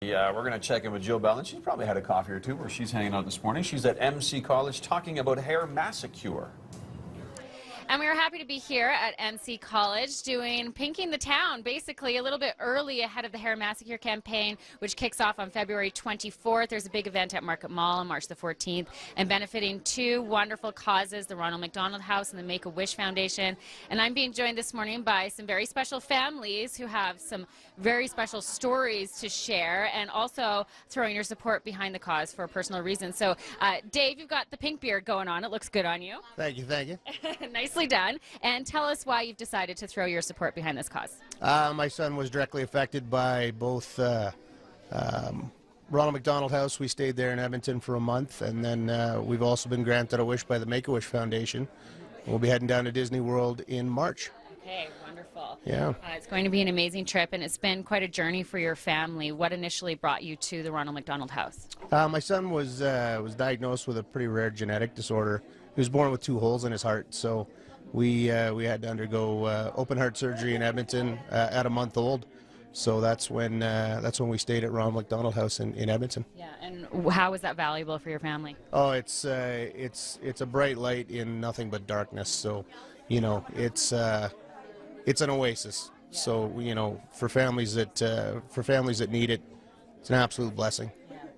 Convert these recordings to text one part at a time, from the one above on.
Yeah, we're going to check in with Jill Bell, and she's probably had a coffee or two where she's hanging out this morning. She's at MC College talking about Hair Massacure. And we are happy to be here at MC College doing Pinking the Town, basically a little bit early ahead of the Hair Massacure campaign, which kicks off on February 24th. There's a big event at Market Mall on March the 14th, and benefiting two wonderful causes, the Ronald McDonald House and the Make-A-Wish Foundation. And I'm being joined this morning by some very special families who have some very special stories to share, and also throwing your support behind the cause for personal reasons. So, Dave, you've got the pink beard going on. It looks good on you. Thank you, thank you. Nicely done. And tell us why you've decided to throw your support behind this cause. My son was directly affected by both Ronald McDonald House. We stayed there in Edmonton for a month, and then we've also been granted a wish by the Make-A-Wish Foundation. We'll be heading down to Disney World in March. Okay, wonderful. Yeah. It's going to be an amazing trip, and it's been quite a journey for your family. What initially brought you to the Ronald McDonald House? My son was diagnosed with a pretty rare genetic disorder. He was born with 2 holes in his heart, so we had to undergo open heart surgery in Edmonton at a month old. So that's when we stayed at Ronald McDonald House in Edmonton. Yeah, and how was that valuable for your family? Oh, it's a bright light in nothing but darkness. So, you know, it's an oasis. Yeah. So, you know, for families that need it, it's an absolute blessing.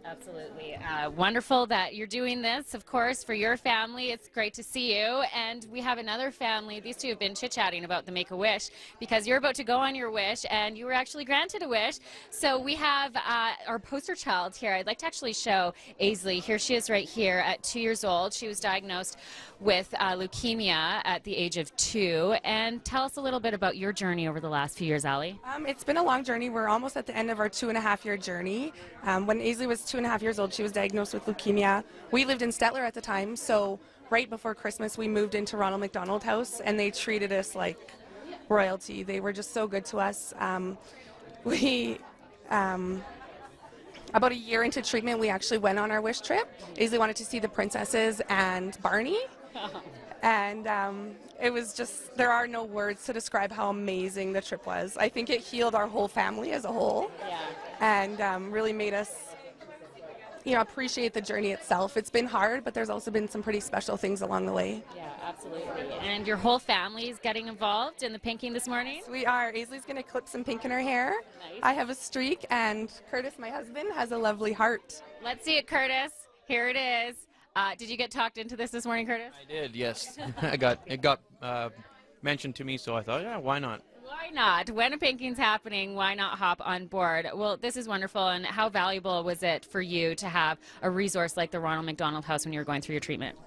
Absolutely. Wonderful that you're doing this, of course, for your family. It's great to see you. And we have another family. These two have been chit-chatting about the Make-A-Wish because you're about to go on your wish, and you were actually granted a wish. So we have our poster child here. I'd like to actually show Aisley. Here she is right here at 2 years old. She was diagnosed with leukemia at the age of 2. And tell us a little bit about your journey over the last few years, Ali. It's been a long journey. We're almost at the end of our 2.5-year journey. When Aisley was 2.5 years old, she was diagnosed with leukemia. We lived in Stettler at the time, so right before Christmas we moved into Ronald McDonald House, and they treated us like royalty. They were just so good to us. About a year into treatment, we actually went on our wish trip. Aisley wanted to see the princesses and Barney. And it was just, there are no words to describe how amazing the trip was. I think it healed our whole family as a whole. Yeah. And really made us, you know, appreciate the journey itself. It's been hard, but there's also been some pretty special things along the way. Yeah, absolutely. And your whole family is getting involved in the pinking this morning? We are. Aisley's going to clip some pink in her hair. Nice. I have a streak, and Curtis, my husband, has a lovely heart. Let's see it, Curtis. Here it is. Did you get talked into this morning, Curtis? I did, yes. It got mentioned to me, so I thought, yeah, why not? Why not? When a pinking's happening, why not hop on board? Well, this is wonderful, and how valuable was it for you to have a resource like the Ronald McDonald House when you were going through your treatment?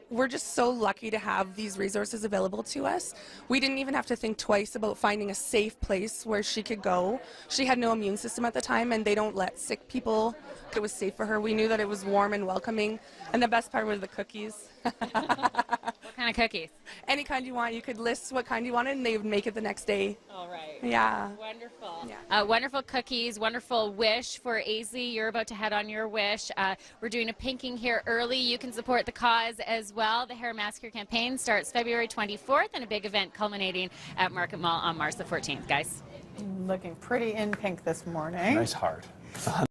We're just so lucky to have these resources available to us. We didn't even have to think twice about finding a safe place where she could go. She had no immune system at the time, and they don't let sick people. It was safe for her. We knew that it was warm and welcoming, and the best part was the cookies. What kind of cookies? Any kind you want. You could list what kind you wanted, and they would make it the next day. All right. Yeah. Wonderful. Yeah. Wonderful cookies, wonderful wish for Aisley. You're about to head on your wish. We're doing a pinking here early. You can support the cause as well. The Hair Massacure campaign starts February 24th, and a big event culminating at Market Mall on March the 14th, guys. Looking pretty in pink this morning. Nice heart.